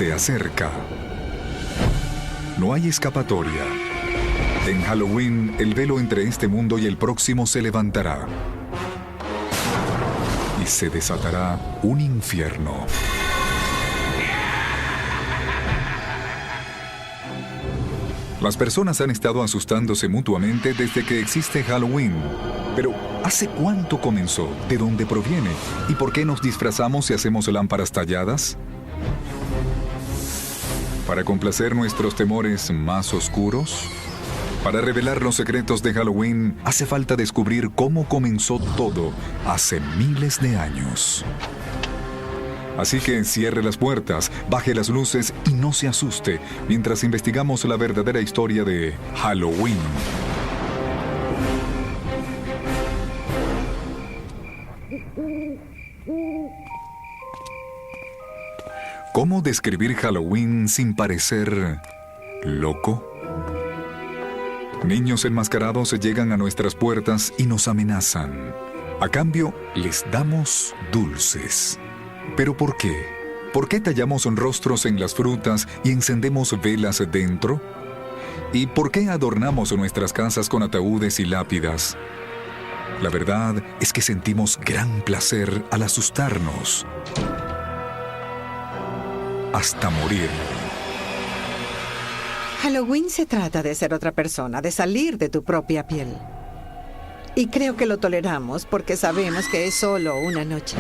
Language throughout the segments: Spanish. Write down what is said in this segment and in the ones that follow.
se acerca. No hay escapatoria. En Halloween, el velo entre este mundo y el próximo se levantará. Y se desatará un infierno. Las personas han estado asustándose mutuamente desde que existe Halloween. Pero, ¿hace cuánto comenzó? ¿De dónde proviene? ¿Y por qué nos disfrazamos y hacemos lámparas talladas? ¿Para complacer nuestros temores más oscuros? Para revelar los secretos de Halloween, hace falta descubrir cómo comenzó todo hace miles de años. Así que cierre las puertas, baje las luces y no se asuste mientras investigamos la verdadera historia de Halloween. ¿Cómo describir Halloween sin parecer loco? Niños enmascarados llegan a nuestras puertas y nos amenazan. A cambio, les damos dulces. ¿Pero por qué? ¿Por qué tallamos rostros en las frutas y encendemos velas dentro? ¿Y por qué adornamos nuestras casas con ataúdes y lápidas? La verdad es que sentimos gran placer al asustarnos. Hasta morir. Halloween se trata de ser otra persona, de salir de tu propia piel. Y creo que lo toleramos porque sabemos que es solo una noche.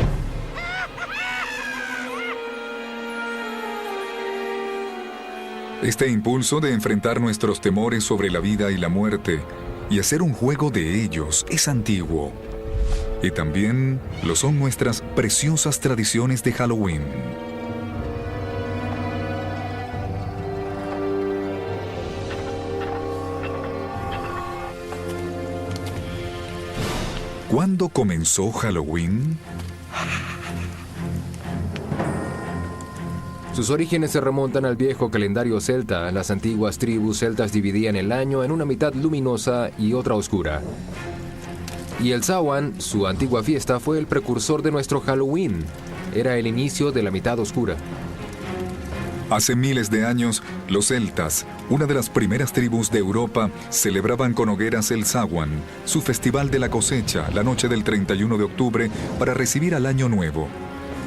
Este impulso de enfrentar nuestros temores sobre la vida y la muerte y hacer un juego de ellos es antiguo. Y también lo son nuestras preciosas tradiciones de Halloween. ¿Cuándo comenzó Halloween? Sus orígenes se remontan al viejo calendario celta. Las antiguas tribus celtas dividían el año en una mitad luminosa y otra oscura. Y el Samhain, su antigua fiesta, fue el precursor de nuestro Halloween. Era el inicio de la mitad oscura. Hace miles de años, los celtas, una de las primeras tribus de Europa, celebraban con hogueras el Samhain, su festival de la cosecha, la noche del 31 de octubre, para recibir al año nuevo.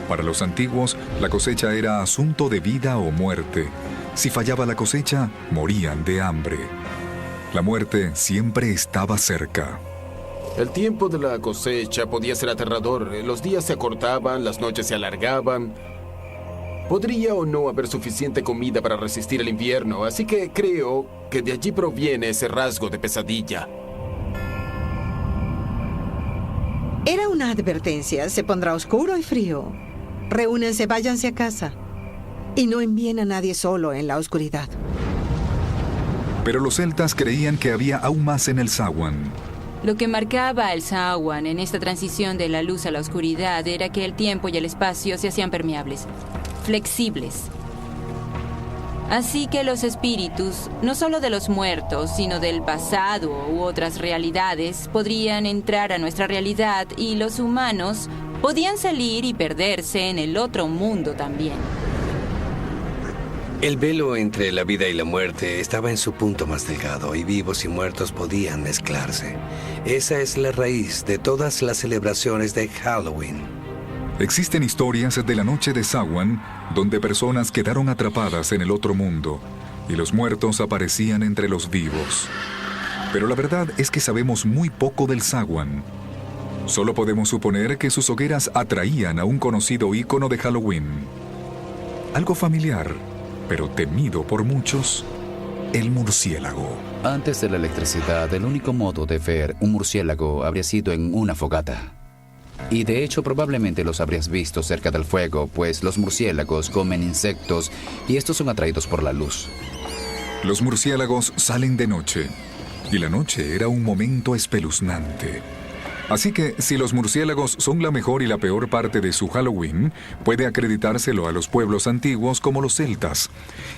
Para los antiguos, la cosecha era asunto de vida o muerte. Si fallaba la cosecha, morían de hambre. La muerte siempre estaba cerca. El tiempo de la cosecha podía ser aterrador. Los días se acortaban, las noches se alargaban. Podría o no haber suficiente comida para resistir el invierno, así que creo que de allí proviene ese rasgo de pesadilla. Era una advertencia, se pondrá oscuro y frío. Reúnense, váyanse a casa. Y no envíen a nadie solo en la oscuridad. Pero los celtas creían que había aún más en el Samhain. Lo que marcaba el Samhain en esta transición de la luz a la oscuridad era que el tiempo y el espacio se hacían permeables, flexibles. Así que los espíritus, no solo de los muertos, sino del pasado u otras realidades, podrían entrar a nuestra realidad y los humanos podían salir y perderse en el otro mundo también. El velo entre la vida y la muerte estaba en su punto más delgado y vivos y muertos podían mezclarse. Esa es la raíz de todas las celebraciones de Halloween. Existen historias de la noche de Samhain donde personas quedaron atrapadas en el otro mundo y los muertos aparecían entre los vivos. Pero la verdad es que sabemos muy poco del Samhain. Solo podemos suponer que sus hogueras atraían a un conocido ícono de Halloween. Algo familiar, pero temido por muchos, el murciélago. Antes de la electricidad, el único modo de ver un murciélago habría sido en una fogata. Y de hecho probablemente los habrías visto cerca del fuego, pues los murciélagos comen insectos y estos son atraídos por la luz. Los murciélagos salen de noche, y la noche era un momento espeluznante. Así que, si los murciélagos son la mejor y la peor parte de su Halloween, puede acreditárselo a los pueblos antiguos como los celtas.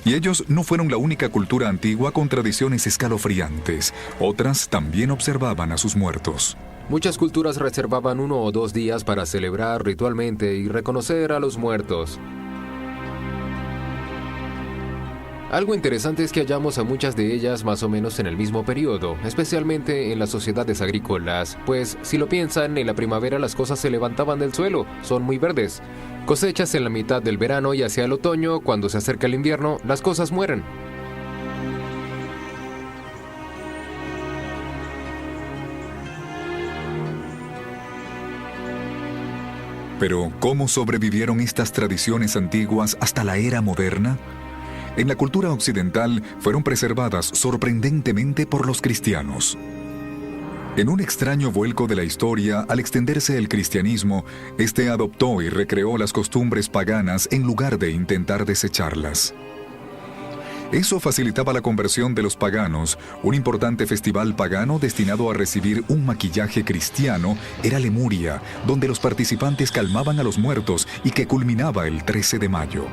Y ellos no fueron la única cultura antigua con tradiciones escalofriantes. Otras también observaban a sus muertos. Muchas culturas reservaban 1 o 2 días para celebrar ritualmente y reconocer a los muertos. Algo interesante es que hallamos a muchas de ellas más o menos en el mismo periodo, especialmente en las sociedades agrícolas, pues si lo piensan, en la primavera las cosas se levantaban del suelo, son muy verdes. Cosechas en la mitad del verano y hacia el otoño, cuando se acerca el invierno, las cosas mueren. Pero, ¿cómo sobrevivieron estas tradiciones antiguas hasta la era moderna? En la cultura occidental fueron preservadas sorprendentemente por los cristianos. En un extraño vuelco de la historia, al extenderse el cristianismo, este adoptó y recreó las costumbres paganas en lugar de intentar desecharlas. Eso facilitaba la conversión de los paganos. Un importante festival pagano destinado a recibir un maquillaje cristiano era Lemuria, donde los participantes calmaban a los muertos y que culminaba el 13 de mayo.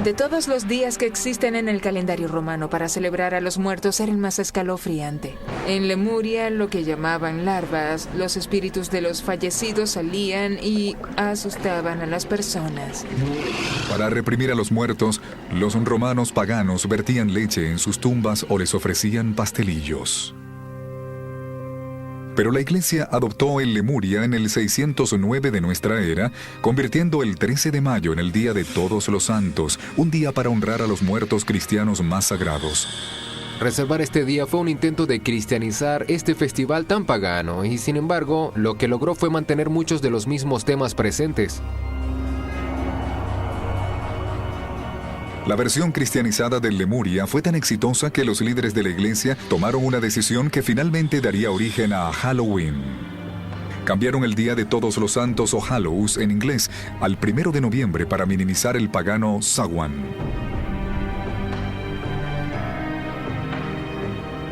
De todos los días que existen en el calendario romano para celebrar a los muertos era el más escalofriante. En Lemuria, lo que llamaban larvas, los espíritus de los fallecidos salían y asustaban a las personas. Para reprimir a los muertos, los romanos paganos vertían leche en sus tumbas o les ofrecían pastelillos. Pero la Iglesia adoptó el Lemuria en el 609 de nuestra era, convirtiendo el 13 de mayo en el Día de Todos los Santos, un día para honrar a los muertos cristianos más sagrados. Reservar este día fue un intento de cristianizar este festival tan pagano, y sin embargo, lo que logró fue mantener muchos de los mismos temas presentes. La versión cristianizada del Lemuria fue tan exitosa que los líderes de la Iglesia tomaron una decisión que finalmente daría origen a Halloween. Cambiaron el Día de Todos los Santos o Hallows en inglés al 1 de noviembre para minimizar el pagano Samhain.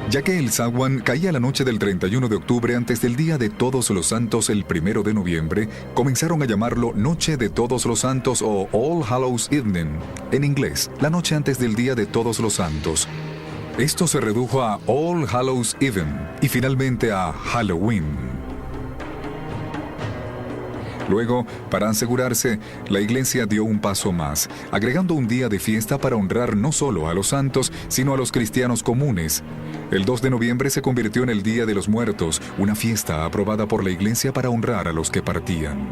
Ya que el Samhain caía la noche del 31 de octubre antes del Día de Todos los Santos el 1 de noviembre, comenzaron a llamarlo Noche de Todos los Santos o All Hallows Evening, en inglés, la noche antes del Día de Todos los Santos. Esto se redujo a All Hallows Even y finalmente a Halloween. Luego, para asegurarse, la Iglesia dio un paso más, agregando un día de fiesta para honrar no solo a los santos, sino a los cristianos comunes. El 2 de noviembre se convirtió en el Día de los Muertos, una fiesta aprobada por la Iglesia para honrar a los que partían.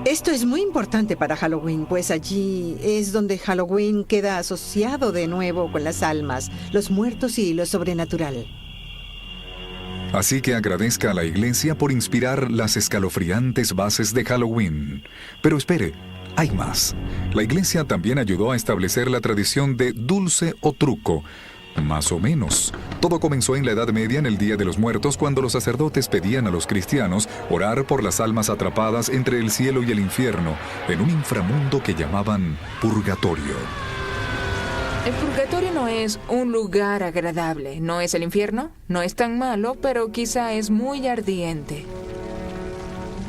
Esto es muy importante para Halloween, pues allí es donde Halloween queda asociado de nuevo con las almas, los muertos y lo sobrenatural. Así que agradezca a la Iglesia por inspirar las escalofriantes bases de Halloween. Pero espere, hay más. La Iglesia también ayudó a establecer la tradición de dulce o truco. Más o menos. Todo comenzó en la Edad Media, en el Día de los Muertos, cuando los sacerdotes pedían a los cristianos orar por las almas atrapadas entre el cielo y el infierno, en un inframundo que llamaban purgatorio. El purgatorio no es un lugar agradable, no es el infierno, no es tan malo, pero quizá es muy ardiente.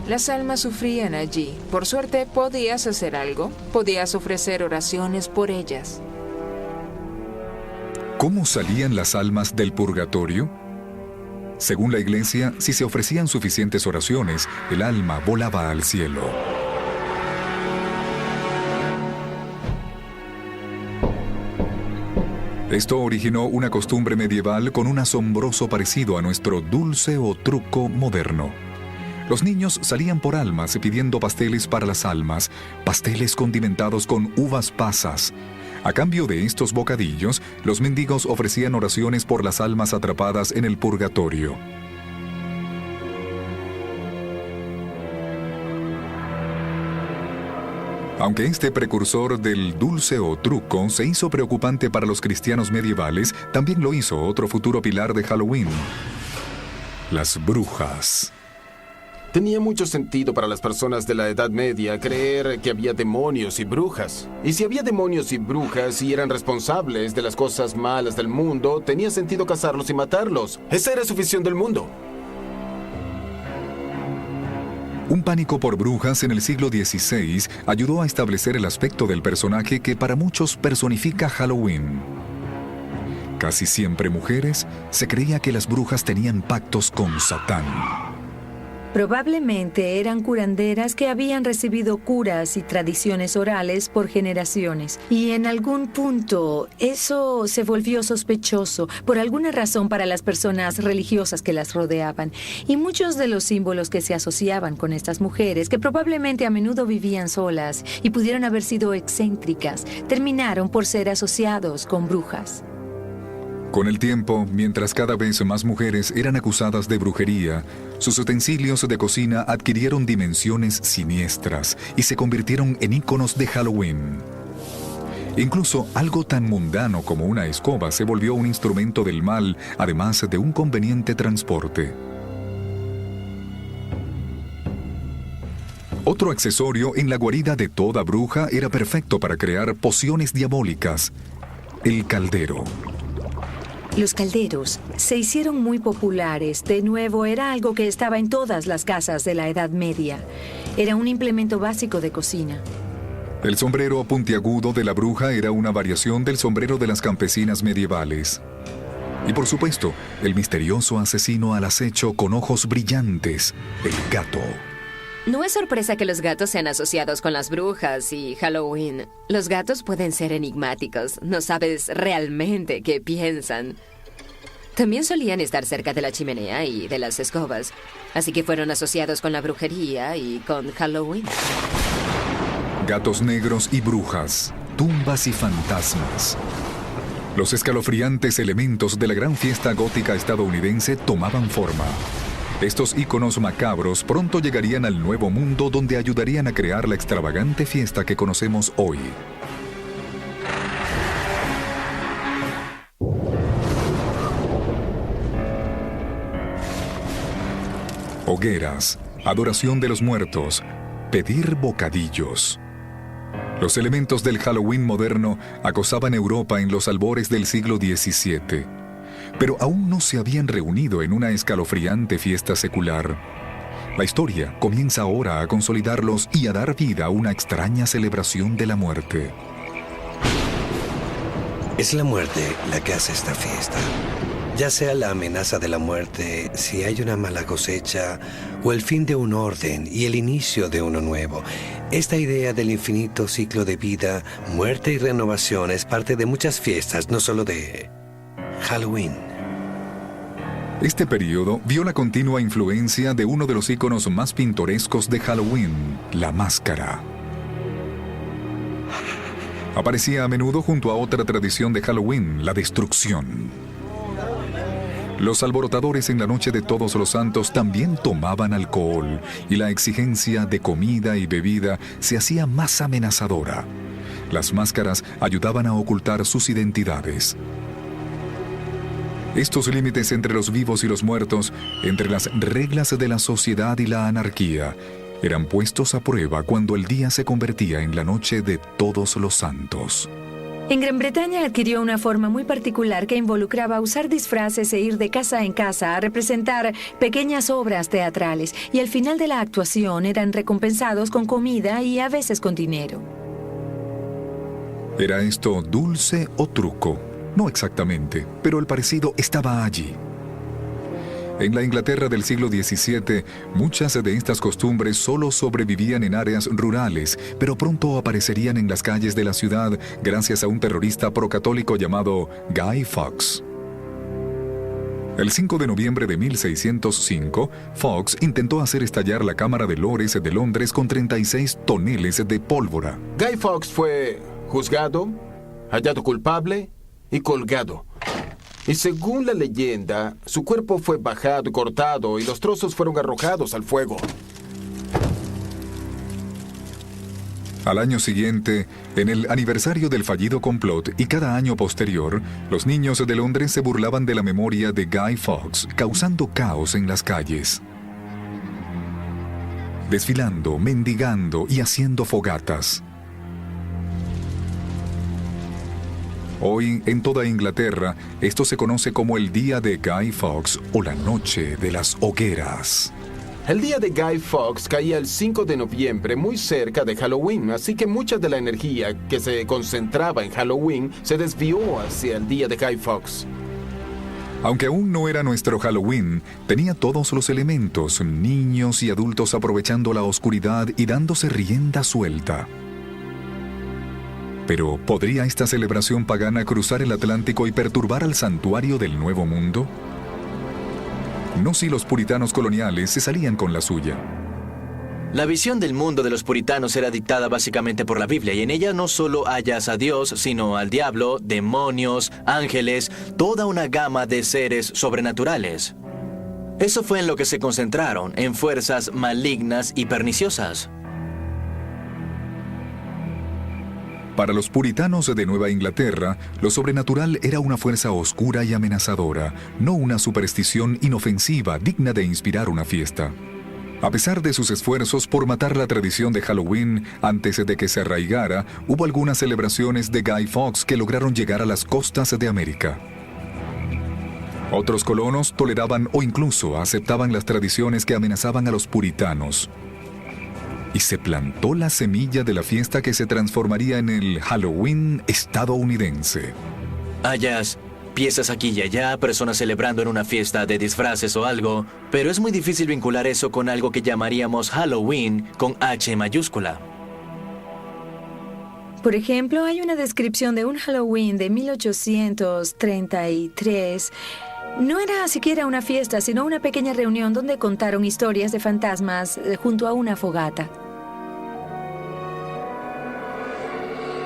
Las almas sufrían allí. Por suerte, podías hacer algo, podías ofrecer oraciones por ellas. ¿Cómo salían las almas del purgatorio? Según la Iglesia, si se ofrecían suficientes oraciones, el alma volaba al cielo. Esto originó una costumbre medieval con un asombroso parecido a nuestro dulce o truco moderno. Los niños salían por almas pidiendo pasteles para las almas, pasteles condimentados con uvas pasas. A cambio de estos bocadillos, los mendigos ofrecían oraciones por las almas atrapadas en el purgatorio. Aunque este precursor del dulce o truco se hizo preocupante para los cristianos medievales, también lo hizo otro futuro pilar de Halloween: las brujas. Tenía mucho sentido para las personas de la Edad Media creer que había demonios y brujas. Y si había demonios y brujas y eran responsables de las cosas malas del mundo, tenía sentido cazarlos y matarlos. Esa era su visión del mundo. Un pánico por brujas en el siglo XVI ayudó a establecer el aspecto del personaje que para muchos personifica Halloween. Casi siempre mujeres, se creía que las brujas tenían pactos con Satán. Probablemente eran curanderas que habían recibido curas y tradiciones orales por generaciones. Y en algún punto eso se volvió sospechoso por alguna razón para las personas religiosas que las rodeaban. Y muchos de los símbolos que se asociaban con estas mujeres, que probablemente a menudo vivían solas y pudieron haber sido excéntricas, terminaron por ser asociados con brujas. Con el tiempo, mientras cada vez más mujeres eran acusadas de brujería, sus utensilios de cocina adquirieron dimensiones siniestras y se convirtieron en íconos de Halloween. Incluso algo tan mundano como una escoba se volvió un instrumento del mal, además de un conveniente transporte. Otro accesorio en la guarida de toda bruja era perfecto para crear pociones diabólicas: el caldero. Los calderos se hicieron muy populares. De nuevo, era algo que estaba en todas las casas de la Edad Media. Era un implemento básico de cocina. El sombrero puntiagudo de la bruja era una variación del sombrero de las campesinas medievales. Y por supuesto, el misterioso asesino al acecho con ojos brillantes, el gato. No es sorpresa que los gatos sean asociados con las brujas y Halloween. Los gatos pueden ser enigmáticos. No sabes realmente qué piensan. También solían estar cerca de la chimenea y de las escobas. Así que fueron asociados con la brujería y con Halloween. Gatos negros y brujas, tumbas y fantasmas. Los escalofriantes elementos de la gran fiesta gótica estadounidense tomaban forma. Estos íconos macabros pronto llegarían al Nuevo Mundo, donde ayudarían a crear la extravagante fiesta que conocemos hoy. Hogueras, adoración de los muertos, pedir bocadillos. Los elementos del Halloween moderno acosaban Europa en los albores del siglo XVII. Pero aún no se habían reunido en una escalofriante fiesta secular. La historia comienza ahora a consolidarlos y a dar vida a una extraña celebración de la muerte. Es la muerte la que hace esta fiesta. Ya sea la amenaza de la muerte, si hay una mala cosecha, o el fin de un orden y el inicio de uno nuevo. Esta idea del infinito ciclo de vida, muerte y renovación es parte de muchas fiestas, no solo de Halloween. Este periodo vio la continua influencia de uno de los íconos más pintorescos de Halloween, la máscara. Aparecía a menudo junto a otra tradición de Halloween, la destrucción. Los alborotadores en la noche de Todos los Santos también tomaban alcohol, y la exigencia de comida y bebida se hacía más amenazadora. Las máscaras ayudaban a ocultar sus identidades. Estos límites entre los vivos y los muertos, entre las reglas de la sociedad y la anarquía, eran puestos a prueba cuando el día se convertía en la noche de Todos los Santos. En Gran Bretaña adquirió una forma muy particular que involucraba usar disfraces e ir de casa en casa a representar pequeñas obras teatrales, y al final de la actuación eran recompensados con comida y a veces con dinero. ¿Era esto dulce o truco? No exactamente, pero el parecido estaba allí. En la Inglaterra del siglo XVII, muchas de estas costumbres solo sobrevivían en áreas rurales, pero pronto aparecerían en las calles de la ciudad gracias a un terrorista procatólico llamado Guy Fawkes. El 5 de noviembre de 1605, Fawkes intentó hacer estallar la Cámara de Lores de Londres con 36 toneles de pólvora. Guy Fawkes fue juzgado, hallado culpable y colgado. Y según la leyenda, su cuerpo fue bajado y cortado y los trozos fueron arrojados al fuego. Al año siguiente, en el aniversario del fallido complot y cada año posterior, los niños de Londres se burlaban de la memoria de Guy Fawkes, causando caos en las calles. Desfilando, mendigando y haciendo fogatas. Hoy, en toda Inglaterra, esto se conoce como el Día de Guy Fawkes o la Noche de las Hogueras. El día de Guy Fawkes caía el 5 de noviembre, muy cerca de Halloween, así que mucha de la energía que se concentraba en Halloween se desvió hacia el día de Guy Fawkes. Aunque aún no era nuestro Halloween, tenía todos los elementos, niños y adultos aprovechando la oscuridad y dándose rienda suelta. Pero, ¿podría esta celebración pagana cruzar el Atlántico y perturbar al santuario del Nuevo Mundo? No si los puritanos coloniales se salían con la suya. La visión del mundo de los puritanos era dictada básicamente por la Biblia, y en ella no solo hallas a Dios, sino al diablo, demonios, ángeles, toda una gama de seres sobrenaturales. Eso fue en lo que se concentraron, en fuerzas malignas y perniciosas. Para los puritanos de Nueva Inglaterra, lo sobrenatural era una fuerza oscura y amenazadora, no una superstición inofensiva digna de inspirar una fiesta. A pesar de sus esfuerzos por matar la tradición de Halloween antes de que se arraigara, hubo algunas celebraciones de Guy Fawkes que lograron llegar a las costas de América. Otros colonos toleraban o incluso aceptaban las tradiciones que amenazaban a los puritanos. Y se plantó la semilla de la fiesta que se transformaría en el Halloween estadounidense. Hallas piezas aquí y allá, personas celebrando en una fiesta de disfraces o algo, pero es muy difícil vincular eso con algo que llamaríamos Halloween con H mayúscula. Por ejemplo, hay una descripción de un Halloween de 1833. No era siquiera una fiesta, sino una pequeña reunión donde contaron historias de fantasmas junto a una fogata.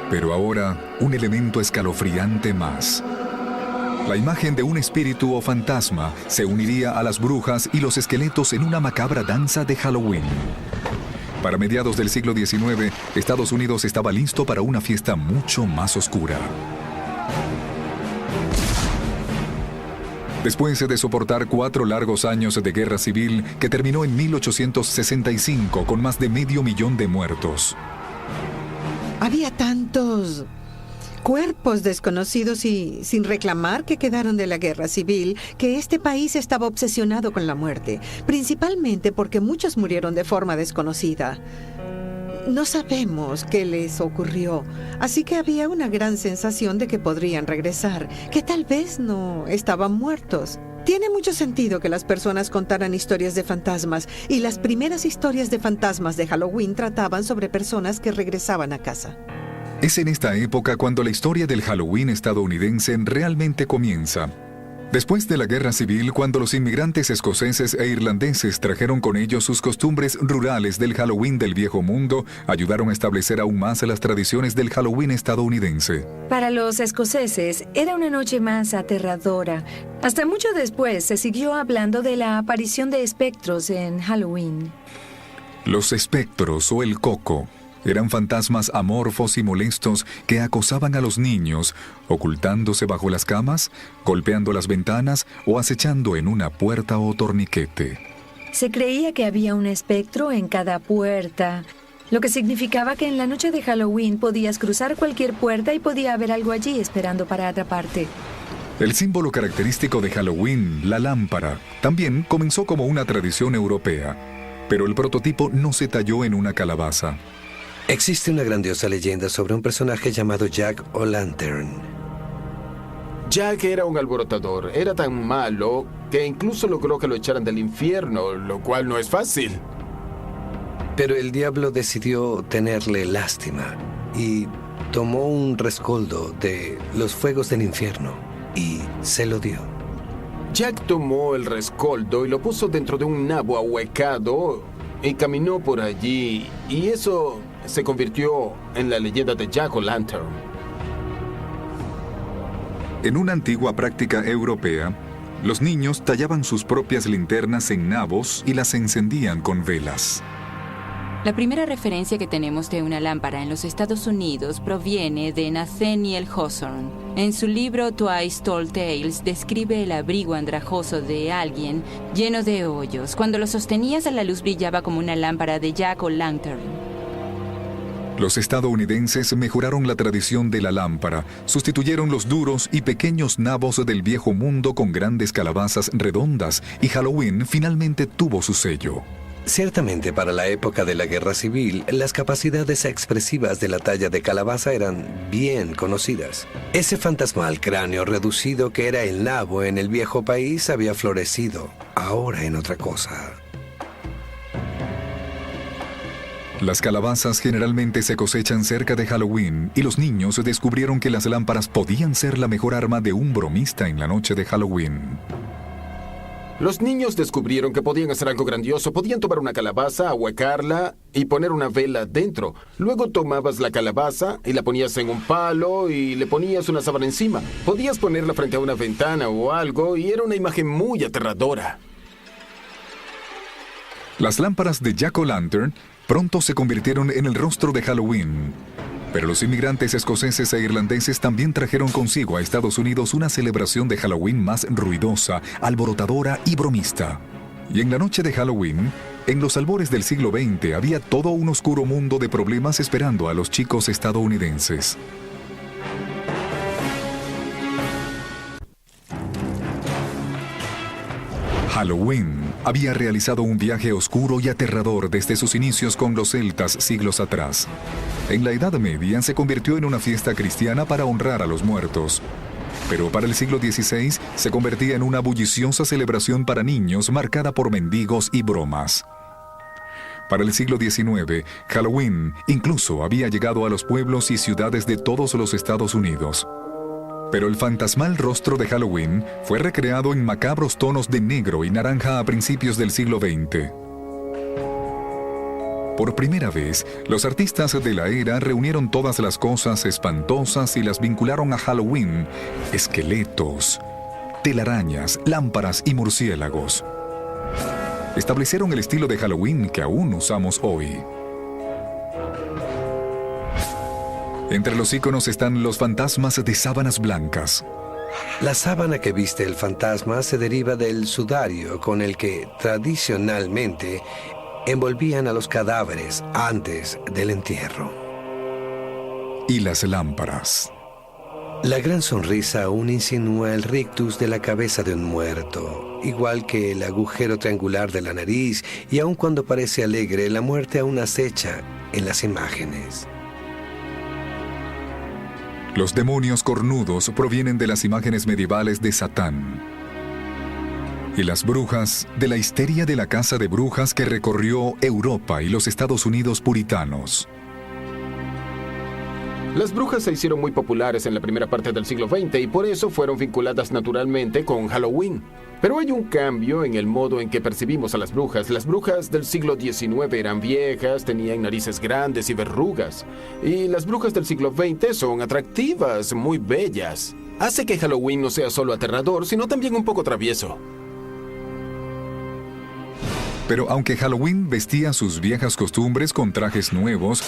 Pero ahora, un elemento escalofriante más. La imagen de un espíritu o fantasma se uniría a las brujas y los esqueletos en una macabra danza de Halloween. Para mediados del siglo XIX, Estados Unidos estaba listo para una fiesta mucho más oscura. Después de soportar 4 largos años de guerra civil que terminó en 1865 con más de 500,000 de muertos. Había tantos cuerpos desconocidos y sin reclamar que quedaron de la guerra civil, que este país estaba obsesionado con la muerte, principalmente porque muchos murieron de forma desconocida. No sabemos qué les ocurrió, así que había una gran sensación de que podrían regresar, que tal vez no estaban muertos. Tiene mucho sentido que las personas contaran historias de fantasmas, y las primeras historias de fantasmas de Halloween trataban sobre personas que regresaban a casa. Es en esta época cuando la historia del Halloween estadounidense realmente comienza. Después de la Guerra Civil, cuando los inmigrantes escoceses e irlandeses trajeron con ellos sus costumbres rurales del Halloween del Viejo Mundo, ayudaron a establecer aún más las tradiciones del Halloween estadounidense. Para los escoceses, era una noche más aterradora. Hasta mucho después se siguió hablando de la aparición de espectros en Halloween. Los espectros o el coco eran fantasmas amorfos y molestos que acosaban a los niños, ocultándose bajo las camas, golpeando las ventanas o acechando en una puerta o torniquete. Se creía que había un espectro en cada puerta, lo que significaba que en la noche de Halloween podías cruzar cualquier puerta y podía haber algo allí esperando para atraparte. El símbolo característico de Halloween, la lámpara, también comenzó como una tradición europea, pero el prototipo no se talló en una calabaza. Existe una grandiosa leyenda sobre un personaje llamado Jack O'Lantern. Jack era un alborotador. Era tan malo que incluso logró que lo echaran del infierno, lo cual no es fácil. Pero el diablo decidió tenerle lástima y tomó un rescoldo de los fuegos del infierno y se lo dio. Jack tomó el rescoldo y lo puso dentro de un nabo ahuecado y caminó por allí, y eso se convirtió en la leyenda de Jack O'Lantern. En una antigua práctica europea, los niños tallaban sus propias linternas en nabos y las encendían con velas. La primera referencia que tenemos de una lámpara en los Estados Unidos proviene de Nathaniel Hawthorne. En su libro Twice Told Tales describe el abrigo andrajoso de alguien lleno de hoyos. Cuando lo sostenías, a la luz brillaba como una lámpara de Jack O'Lantern. Los estadounidenses mejoraron la tradición de la lámpara, sustituyeron los duros y pequeños nabos del Viejo Mundo con grandes calabazas redondas, y Halloween finalmente tuvo su sello. Ciertamente, para la época de la Guerra Civil, las capacidades expresivas de la talla de calabaza eran bien conocidas. Ese fantasmal cráneo reducido que era el nabo en el viejo país había florecido, ahora en otra cosa. Las calabazas generalmente se cosechan cerca de Halloween y los niños descubrieron que las lámparas podían ser la mejor arma de un bromista en la noche de Halloween. Los niños descubrieron que podían hacer algo grandioso. Podían tomar una calabaza, ahuecarla y poner una vela dentro. Luego tomabas la calabaza y la ponías en un palo y le ponías una sábana encima. Podías ponerla frente a una ventana o algo y era una imagen muy aterradora. Las lámparas de Jack-o'-lantern pronto se convirtieron en el rostro de Halloween. Pero los inmigrantes escoceses e irlandeses también trajeron consigo a Estados Unidos una celebración de Halloween más ruidosa, alborotadora y bromista. Y en la noche de Halloween, en los albores del siglo XX, había todo un oscuro mundo de problemas esperando a los chicos estadounidenses. Halloween había realizado un viaje oscuro y aterrador desde sus inicios con los celtas siglos atrás. En la Edad Media se convirtió en una fiesta cristiana para honrar a los muertos. Pero para el siglo XVI se convertía en una bulliciosa celebración para niños marcada por mendigos y bromas. Para el siglo XIX, Halloween incluso había llegado a los pueblos y ciudades de todos los Estados Unidos. Pero el fantasmal rostro de Halloween fue recreado en macabros tonos de negro y naranja a principios del siglo XX. Por primera vez, los artistas de la era reunieron todas las cosas espantosas y las vincularon a Halloween: esqueletos, telarañas, lámparas y murciélagos. Establecieron el estilo de Halloween que aún usamos hoy. Entre los íconos están los fantasmas de sábanas blancas. La sábana que viste el fantasma se deriva del sudario con el que tradicionalmente envolvían a los cadáveres antes del entierro. Y las lámparas. La gran sonrisa aún insinúa el rictus de la cabeza de un muerto, igual que el agujero triangular de la nariz, y aun cuando parece alegre, la muerte aún acecha en las imágenes. Los demonios cornudos provienen de las imágenes medievales de Satán. Y las brujas, de la histeria de la casa de brujas que recorrió Europa y los Estados Unidos puritanos. Las brujas se hicieron muy populares en la primera parte del siglo XX y por eso fueron vinculadas naturalmente con Halloween. Pero hay un cambio en el modo en que percibimos a las brujas. Las brujas del siglo XIX eran viejas, tenían narices grandes y verrugas. Y las brujas del siglo XX son atractivas, muy bellas. Hace que Halloween no sea solo aterrador, sino también un poco travieso. Pero aunque Halloween vestía sus viejas costumbres con trajes nuevos,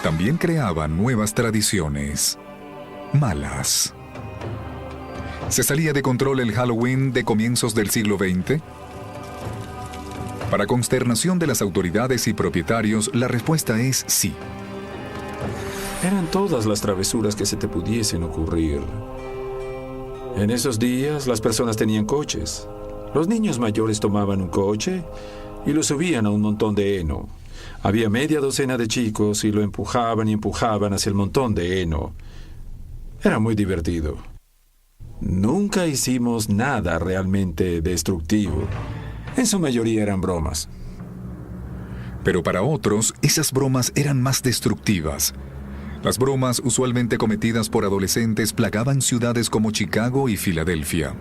también creaba nuevas tradiciones malas. ¿Se salía de control el Halloween de comienzos del siglo XX? Para consternación de las autoridades y propietarios, la respuesta es sí. Eran todas las travesuras que se te pudiesen ocurrir. En esos días, las personas tenían coches. Los niños mayores tomaban un coche y lo subían a un montón de heno. Había media docena de chicos y lo empujaban y empujaban hacia el montón de heno. Era muy divertido. Nunca hicimos nada realmente destructivo. En su mayoría eran bromas. Pero para otros, esas bromas eran más destructivas. Las bromas, usualmente cometidas por adolescentes, plagaban ciudades como Chicago y Filadelfia.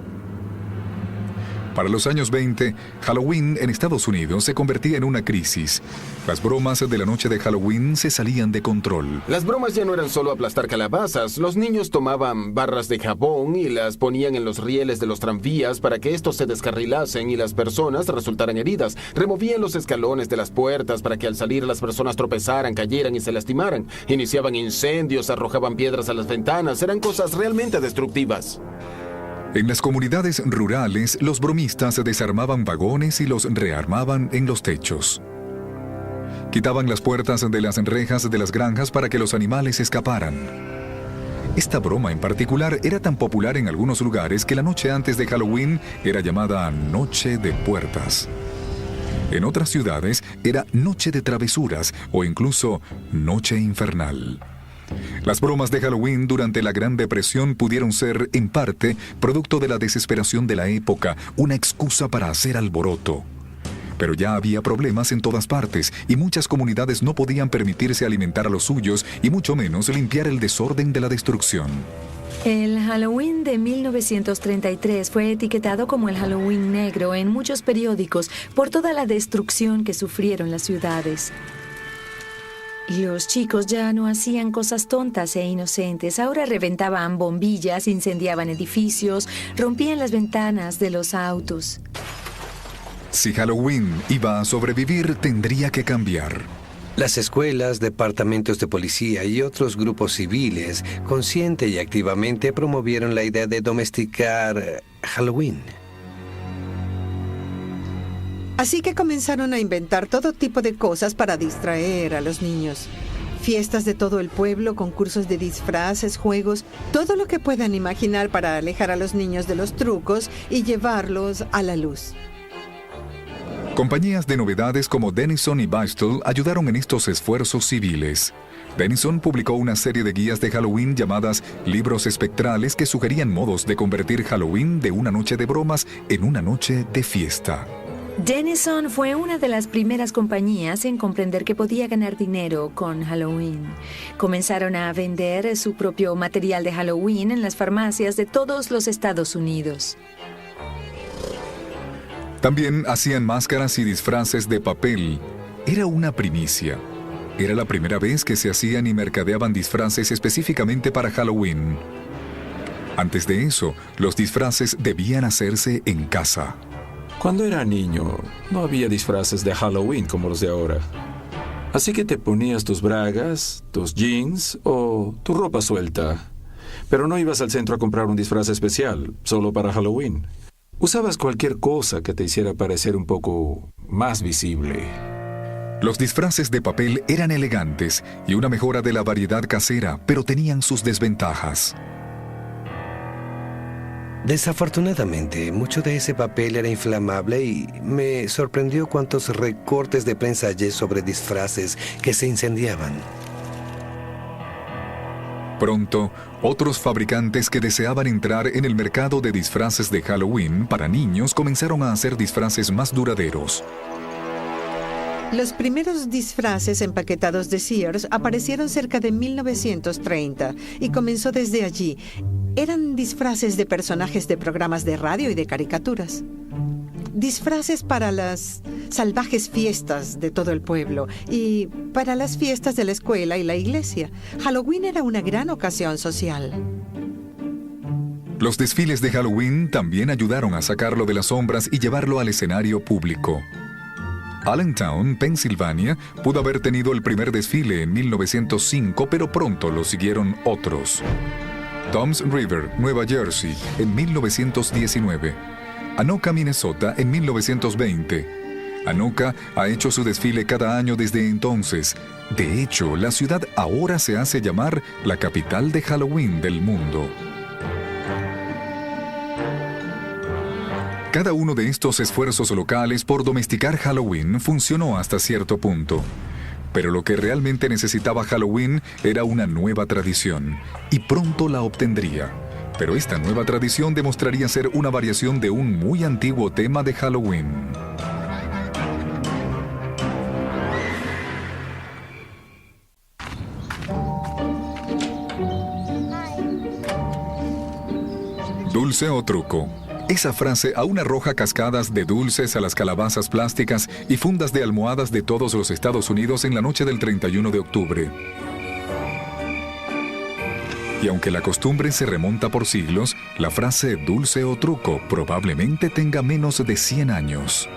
Para los años 20, Halloween en Estados Unidos se convertía en una crisis. Las bromas de la noche de Halloween se salían de control. Las bromas ya no eran solo aplastar calabazas. Los niños tomaban barras de jabón y las ponían en los rieles de los tranvías para que estos se descarrilasen y las personas resultaran heridas. Removían los escalones de las puertas para que al salir las personas tropezaran, cayeran y se lastimaran. Iniciaban incendios, arrojaban piedras a las ventanas. Eran cosas realmente destructivas. En las comunidades rurales, los bromistas desarmaban vagones y los rearmaban en los techos. Quitaban las puertas de las rejas de las granjas para que los animales escaparan. Esta broma en particular era tan popular en algunos lugares que la noche antes de Halloween era llamada Noche de Puertas. En otras ciudades era Noche de Travesuras o incluso Noche Infernal. Las bromas de Halloween durante la Gran Depresión pudieron ser, en parte, producto de la desesperación de la época, una excusa para hacer alboroto. Pero ya había problemas en todas partes y muchas comunidades no podían permitirse alimentar a los suyos y mucho menos limpiar el desorden de la destrucción. El Halloween de 1933 fue etiquetado como el Halloween negro en muchos periódicos por toda la destrucción que sufrieron las ciudades. Los chicos ya no hacían cosas tontas e inocentes. Ahora reventaban bombillas, incendiaban edificios, rompían las ventanas de los autos. Si Halloween iba a sobrevivir, tendría que cambiar. Las escuelas, departamentos de policía y otros grupos civiles consciente y activamente promovieron la idea de domesticar Halloween. Así que comenzaron a inventar todo tipo de cosas para distraer a los niños. Fiestas de todo el pueblo, concursos de disfraces, juegos, todo lo que puedan imaginar para alejar a los niños de los trucos y llevarlos a la luz. Compañías de novedades como Denison y Bristol ayudaron en estos esfuerzos civiles. Denison publicó una serie de guías de Halloween llamadas Libros Espectrales que sugerían modos de convertir Halloween de una noche de bromas en una noche de fiesta. Denison fue una de las primeras compañías en comprender que podía ganar dinero con Halloween. Comenzaron a vender su propio material de Halloween en las farmacias de todos los Estados Unidos. También hacían máscaras y disfraces de papel. Era una primicia. Era la primera vez que se hacían y mercadeaban disfraces específicamente para Halloween. Antes de eso, los disfraces debían hacerse en casa. Cuando era niño, no había disfraces de Halloween como los de ahora. Así que te ponías tus bragas, tus jeans o tu ropa suelta. Pero no ibas al centro a comprar un disfraz especial, solo para Halloween. Usabas cualquier cosa que te hiciera parecer un poco más visible. Los disfraces de papel eran elegantes y una mejora de la variedad casera, pero tenían sus desventajas. Desafortunadamente, mucho de ese papel era inflamable y me sorprendió cuántos recortes de prensa hallé sobre disfraces que se incendiaban. Pronto, otros fabricantes que deseaban entrar en el mercado de disfraces de Halloween para niños comenzaron a hacer disfraces más duraderos. Los primeros disfraces empaquetados de Sears aparecieron cerca de 1930 y comenzó desde allí. Eran disfraces de personajes de programas de radio y de caricaturas. Disfraces para las salvajes fiestas de todo el pueblo y para las fiestas de la escuela y la iglesia. Halloween era una gran ocasión social. Los desfiles de Halloween también ayudaron a sacarlo de las sombras y llevarlo al escenario público. Allentown, Pensilvania, pudo haber tenido el primer desfile en 1905, pero pronto lo siguieron otros. Toms River, Nueva Jersey, en 1919. Anoka, Minnesota, en 1920. Anoka ha hecho su desfile cada año desde entonces. De hecho, la ciudad ahora se hace llamar la capital de Halloween del mundo. Cada uno de estos esfuerzos locales por domesticar Halloween funcionó hasta cierto punto. Pero lo que realmente necesitaba Halloween era una nueva tradición, y pronto la obtendría. Pero esta nueva tradición demostraría ser una variación de un muy antiguo tema de Halloween. Dulce o truco. Esa frase aún arroja cascadas de dulces a las calabazas plásticas y fundas de almohadas de todos los Estados Unidos en la noche del 31 de octubre. Y aunque la costumbre se remonta por siglos, la frase dulce o truco probablemente tenga menos de 100 años.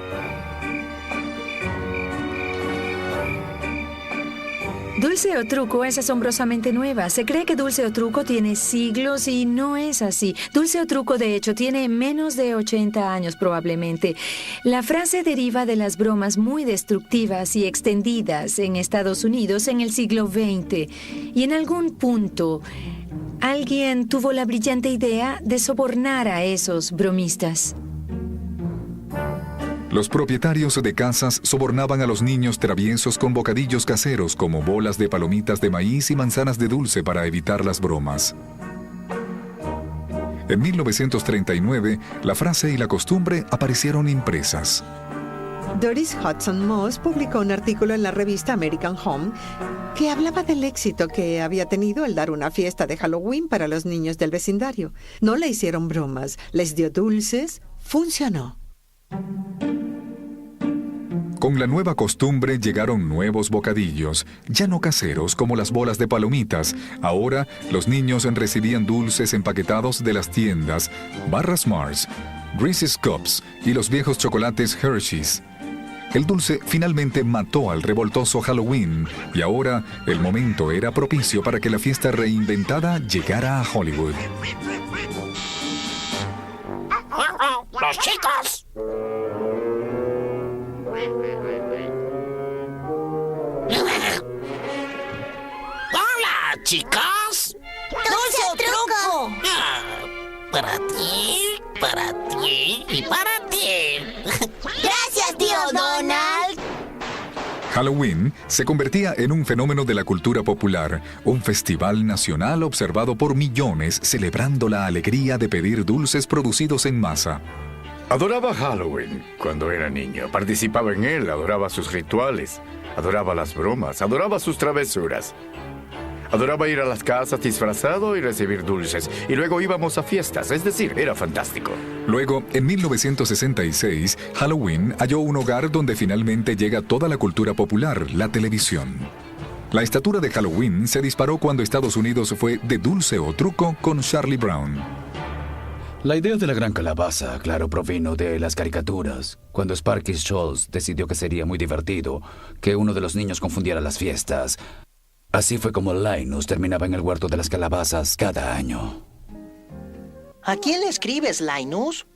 Dulce o truco es asombrosamente nueva. Se cree que dulce o truco tiene siglos y no es así. Dulce o truco, de hecho, tiene menos de 80 años probablemente. La frase deriva de las bromas muy destructivas y extendidas en Estados Unidos en el siglo XX. Y en algún punto, alguien tuvo la brillante idea de sobornar a esos bromistas. Los propietarios de casas sobornaban a los niños traviesos con bocadillos caseros como bolas de palomitas de maíz y manzanas de dulce para evitar las bromas. En 1939, la frase y la costumbre aparecieron impresas. Doris Hudson Moss publicó un artículo en la revista American Home que hablaba del éxito que había tenido el dar una fiesta de Halloween para los niños del vecindario. No le hicieron bromas, les dio dulces, funcionó. Con la nueva costumbre llegaron nuevos bocadillos, ya no caseros como las bolas de palomitas. Ahora los niños recibían dulces empaquetados de las tiendas, barras Mars, Reese's Cups y los viejos chocolates Hershey's. El dulce finalmente mató al revoltoso Halloween y ahora el momento era propicio para que la fiesta reinventada llegara a Hollywood. ¡Los chicos! ¡Hola, chicos! ¡Dulce o truco! Para ti y para ti. ¡Gracias, tío Donald! Halloween se convertía en un fenómeno de la cultura popular, un festival nacional observado por millones, celebrando la alegría de pedir dulces producidos en masa. Adoraba Halloween cuando era niño. Participaba en él, adoraba sus rituales, adoraba las bromas, adoraba sus travesuras. Adoraba ir a las casas disfrazado y recibir dulces. Y luego íbamos a fiestas, es decir, era fantástico. Luego, en 1966, Halloween halló un hogar donde finalmente llega toda la cultura popular, la televisión. La estatura de Halloween se disparó cuando Estados Unidos fue de dulce o truco con Charlie Brown. La idea de la gran calabaza, claro, provino de las caricaturas, cuando Sparky Schultz decidió que sería muy divertido que uno de los niños confundiera las fiestas. Así fue como Linus terminaba en el huerto de las calabazas cada año. ¿A quién le escribes, Linus?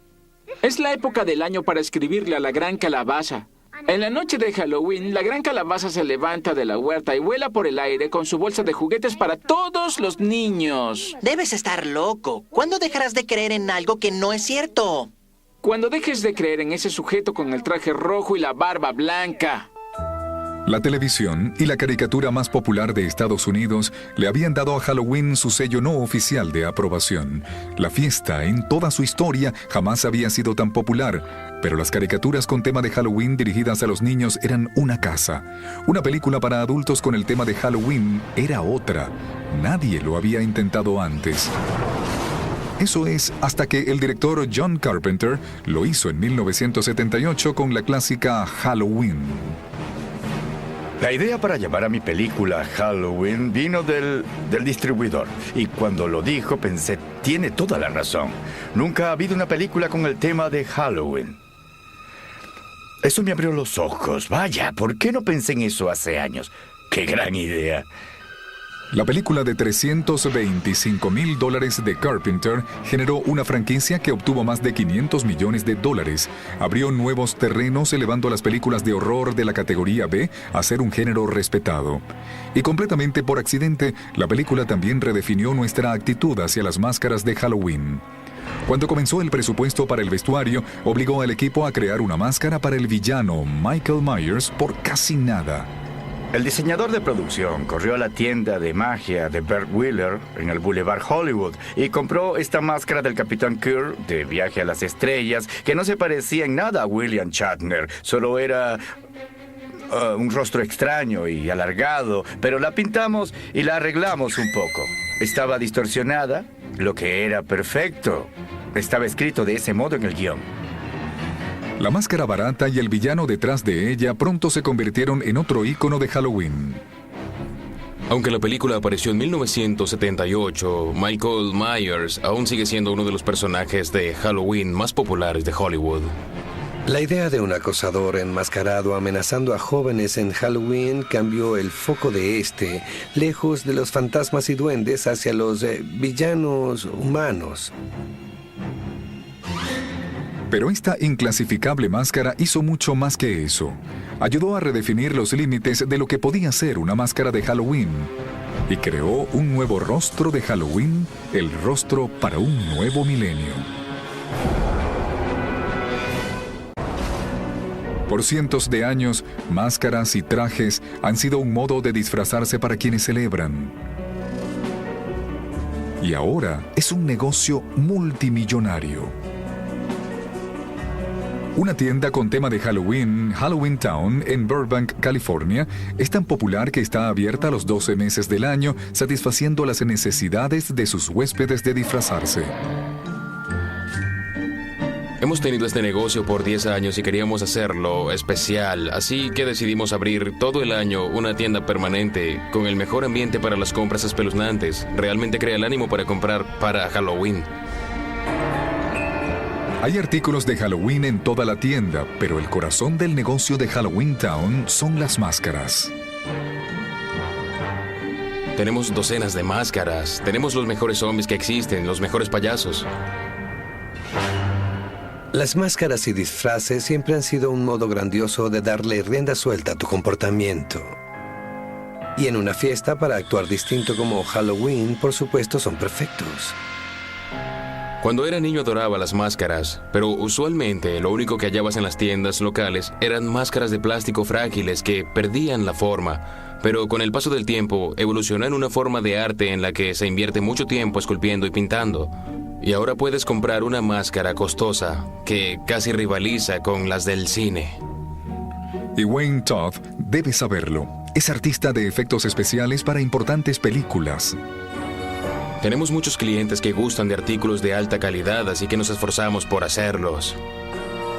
Es la época del año para escribirle a la gran calabaza. En la noche de Halloween, la gran calabaza se levanta de la huerta y vuela por el aire con su bolsa de juguetes para todos los niños. Debes estar loco. ¿Cuándo dejarás de creer en algo que no es cierto? Cuando dejes de creer en ese sujeto con el traje rojo y la barba blanca. La televisión y la caricatura más popular de Estados Unidos le habían dado a Halloween su sello no oficial de aprobación. La fiesta, en toda su historia, jamás había sido tan popular, pero las caricaturas con tema de Halloween dirigidas a los niños eran una casa. Una película para adultos con el tema de Halloween era otra. Nadie lo había intentado antes. Eso es hasta que el director John Carpenter lo hizo en 1978 con la clásica Halloween. La idea para llamar a mi película Halloween vino del distribuidor. Y cuando lo dijo pensé, tiene toda la razón. Nunca ha habido una película con el tema de Halloween. Eso me abrió los ojos. Vaya, ¿por qué no pensé en eso hace años? ¡Qué gran idea! La película de $325,000 de Carpenter generó una franquicia que obtuvo más de $500 millones. Abrió nuevos terrenos, elevando las películas de horror de la categoría B a ser un género respetado. Y completamente por accidente, la película también redefinió nuestra actitud hacia las máscaras de Halloween. Cuando comenzó el presupuesto para el vestuario, obligó al equipo a crear una máscara para el villano Michael Myers por casi nada. El diseñador de producción corrió a la tienda de magia de Bert Wheeler en el Boulevard Hollywood y compró esta máscara del Capitán Kirk de Viaje a las Estrellas, que no se parecía en nada a William Shatner, solo era un rostro extraño y alargado, pero la pintamos y la arreglamos un poco. Estaba distorsionada, lo que era perfecto. Estaba escrito de ese modo en el guión. La máscara barata y el villano detrás de ella pronto se convirtieron en otro ícono de Halloween. Aunque la película apareció en 1978, Michael Myers aún sigue siendo uno de los personajes de Halloween más populares de Hollywood. La idea de un acosador enmascarado amenazando a jóvenes en Halloween cambió el foco de lejos de los fantasmas y duendes, hacia los villanos humanos. Pero esta inclasificable máscara hizo mucho más que eso. Ayudó a redefinir los límites de lo que podía ser una máscara de Halloween. Y creó un nuevo rostro de Halloween, el rostro para un nuevo milenio. Por cientos de años, máscaras y trajes han sido un modo de disfrazarse para quienes celebran. Y ahora es un negocio multimillonario. Una tienda con tema de Halloween, Halloween Town, en Burbank, California, es tan popular que está abierta los 12 meses del año, satisfaciendo las necesidades de sus huéspedes de disfrazarse. Hemos tenido este negocio por 10 años y queríamos hacerlo especial, así que decidimos abrir todo el año una tienda permanente con el mejor ambiente para las compras espeluznantes. Realmente crea el ánimo para comprar para Halloween. Hay artículos de Halloween en toda la tienda, pero el corazón del negocio de Halloween Town son las máscaras. Tenemos docenas de máscaras, tenemos los mejores zombies que existen, los mejores payasos. Las máscaras y disfraces siempre han sido un modo grandioso de darle rienda suelta a tu comportamiento. Y en una fiesta para actuar distinto como Halloween, por supuesto, son perfectos. Cuando era niño adoraba las máscaras, pero usualmente lo único que hallabas en las tiendas locales eran máscaras de plástico frágiles que perdían la forma. Pero con el paso del tiempo evolucionó en una forma de arte en la que se invierte mucho tiempo esculpiendo y pintando. Y ahora puedes comprar una máscara costosa que casi rivaliza con las del cine. Y Wayne Todd debe saberlo. Es artista de efectos especiales para importantes películas. Tenemos muchos clientes que gustan de artículos de alta calidad, así que nos esforzamos por hacerlos.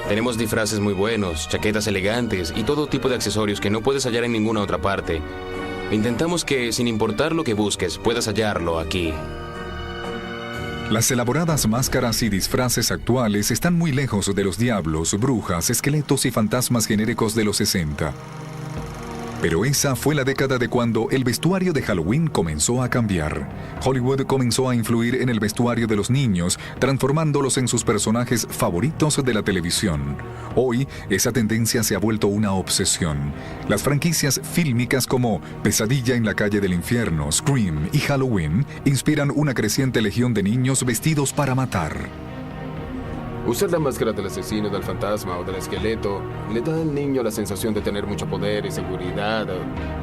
Tenemos disfraces muy buenos, chaquetas elegantes y todo tipo de accesorios que no puedes hallar en ninguna otra parte. Intentamos que, sin importar lo que busques, puedas hallarlo aquí. Las elaboradas máscaras y disfraces actuales están muy lejos de los diablos, brujas, esqueletos y fantasmas genéricos de los 60. Pero esa fue la década de cuando el vestuario de Halloween comenzó a cambiar. Hollywood comenzó a influir en el vestuario de los niños, transformándolos en sus personajes favoritos de la televisión. Hoy, esa tendencia se ha vuelto una obsesión. Las franquicias fílmicas como Pesadilla en la calle del infierno, Scream y Halloween inspiran una creciente legión de niños vestidos para matar. Usar la máscara del asesino, del fantasma o del esqueleto le da al niño la sensación de tener mucho poder y seguridad,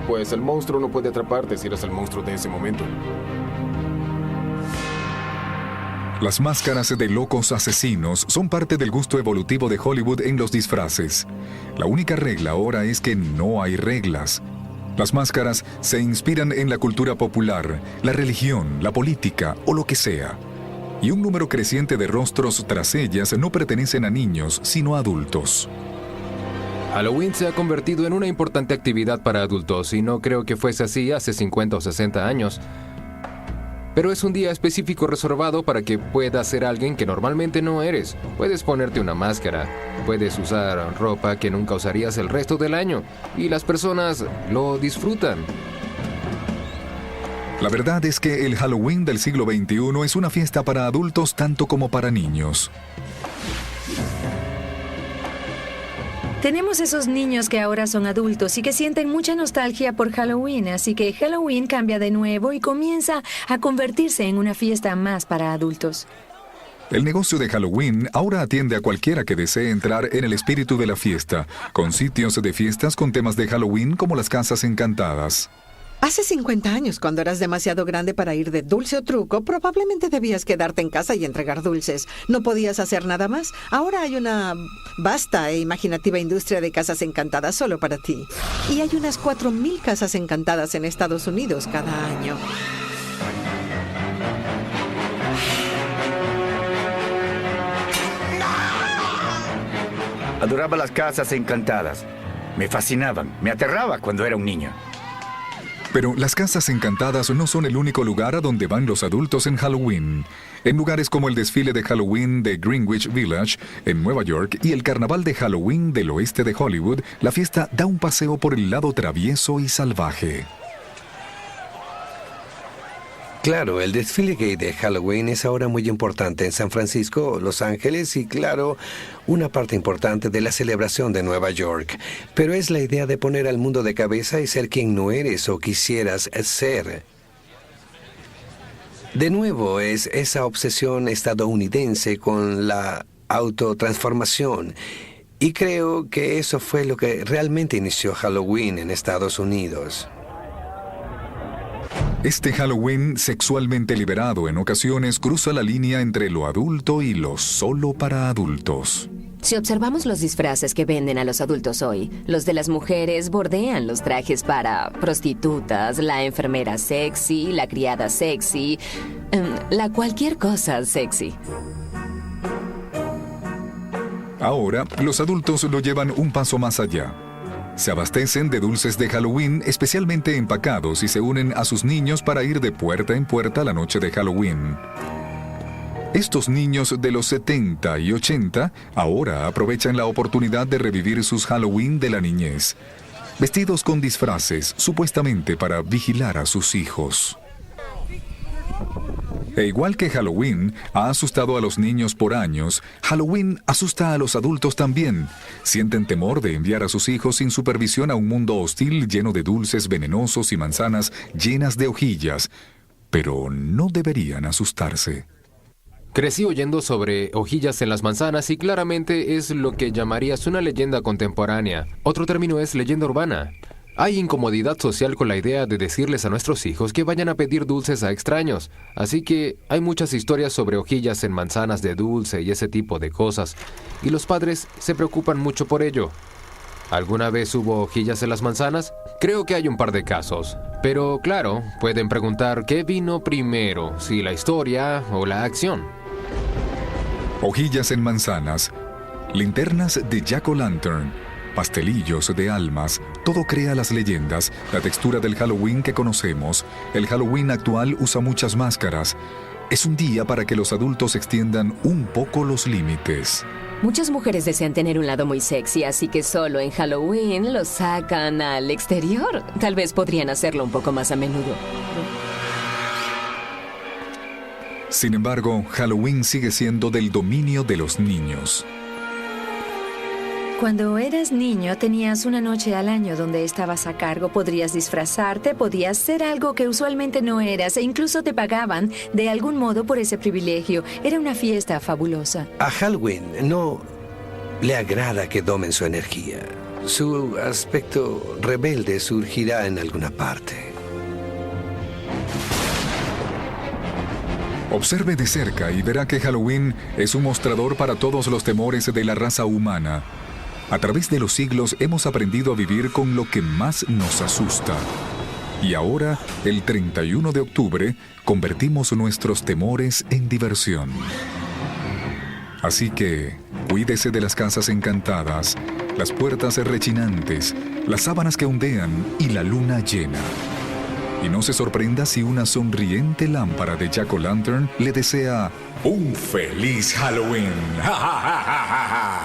pues el monstruo no puede atraparte si eres el monstruo de ese momento. Las máscaras de locos asesinos son parte del gusto evolutivo de Hollywood en los disfraces. La única regla ahora es que no hay reglas. Las máscaras se inspiran en la cultura popular, la religión, la política o lo que sea. Y un número creciente de rostros tras ellas no pertenecen a niños, sino a adultos. Halloween se ha convertido en una importante actividad para adultos y no creo que fuese así hace 50 o 60 años. Pero es un día específico reservado para que puedas ser alguien que normalmente no eres. Puedes ponerte una máscara, puedes usar ropa que nunca usarías el resto del año y las personas lo disfrutan. La verdad es que el Halloween del siglo XXI es una fiesta para adultos tanto como para niños. Tenemos esos niños que ahora son adultos y que sienten mucha nostalgia por Halloween, así que Halloween cambia de nuevo y comienza a convertirse en una fiesta más para adultos. El negocio de Halloween ahora atiende a cualquiera que desee entrar en el espíritu de la fiesta, con sitios de fiestas con temas de Halloween como las Casas Encantadas. Hace 50 años, cuando eras demasiado grande para ir de dulce o truco, probablemente debías quedarte en casa y entregar dulces. No podías hacer nada más. Ahora hay una vasta e imaginativa industria de casas encantadas solo para ti. Y hay unas 4,000 casas encantadas en Estados Unidos cada año. Adoraba las Casas Encantadas. Me fascinaban, me aterraba cuando era un niño. Pero las Casas Encantadas no son el único lugar a donde van los adultos en Halloween. En lugares como el desfile de Halloween de Greenwich Village, en Nueva York, y el carnaval de Halloween del oeste de Hollywood, la fiesta da un paseo por el lado travieso y salvaje. Claro, el desfile gay de Halloween es ahora muy importante en San Francisco, Los Ángeles y, claro, una parte importante de la celebración de Nueva York. Pero es la idea de poner al mundo de cabeza y ser quien no eres o quisieras ser. De nuevo, es esa obsesión estadounidense con la autotransformación. Y creo que eso fue lo que realmente inició Halloween en Estados Unidos. Este Halloween sexualmente liberado en ocasiones cruza la línea entre lo adulto y lo solo para adultos. Si observamos los disfraces que venden a los adultos hoy, los de las mujeres bordean los trajes para prostitutas, la enfermera sexy, la criada sexy, la cualquier cosa sexy. Ahora, los adultos lo llevan un paso más allá. Se abastecen de dulces de Halloween especialmente empacados y se unen a sus niños para ir de puerta en puerta la noche de Halloween. Estos niños de los 70 y 80 ahora aprovechan la oportunidad de revivir sus Halloween de la niñez, vestidos con disfraces supuestamente para vigilar a sus hijos. E igual que Halloween ha asustado a los niños por años, Halloween asusta a los adultos también. Sienten temor de enviar a sus hijos sin supervisión a un mundo hostil lleno de dulces venenosos y manzanas llenas de hojillas. Pero no deberían asustarse. Crecí oyendo sobre hojillas en las manzanas y claramente es lo que llamarías una leyenda contemporánea. Otro término es leyenda urbana. Hay incomodidad social con la idea de decirles a nuestros hijos que vayan a pedir dulces a extraños. Así que hay muchas historias sobre hojillas en manzanas de dulce y ese tipo de cosas. Y los padres se preocupan mucho por ello. ¿Alguna vez hubo hojillas en las manzanas? Creo que hay un par de casos. Pero claro, pueden preguntar qué vino primero, si la historia o la acción. Hojillas en manzanas, linternas de Jack-o'-lantern, pastelillos de almas, todo crea las leyendas, la textura del Halloween que conocemos. El Halloween actual usa muchas máscaras. Es un día para que los adultos extiendan un poco los límites. Muchas mujeres desean tener un lado muy sexy, así que solo en Halloween lo sacan al exterior. Tal vez podrían hacerlo un poco más a menudo. Sin embargo, Halloween sigue siendo del dominio de los niños. Cuando eras niño tenías una noche al año donde estabas a cargo, podrías disfrazarte, podías ser algo que usualmente no eras e incluso te pagaban de algún modo por ese privilegio. Era una fiesta fabulosa. A Halloween no le agrada que domen su energía. Su aspecto rebelde surgirá en alguna parte. Observe de cerca y verá que Halloween es un mostrador para todos los temores de la raza humana. A través de los siglos hemos aprendido a vivir con lo que más nos asusta. Y ahora, el 31 de octubre, convertimos nuestros temores en diversión. Así que, cuídese de las casas encantadas, las puertas rechinantes, las sábanas que ondean y la luna llena. Y no se sorprenda si una sonriente lámpara de Jack-o'-lantern le desea un feliz Halloween. ¡Ja, ja, ja, ja, ja!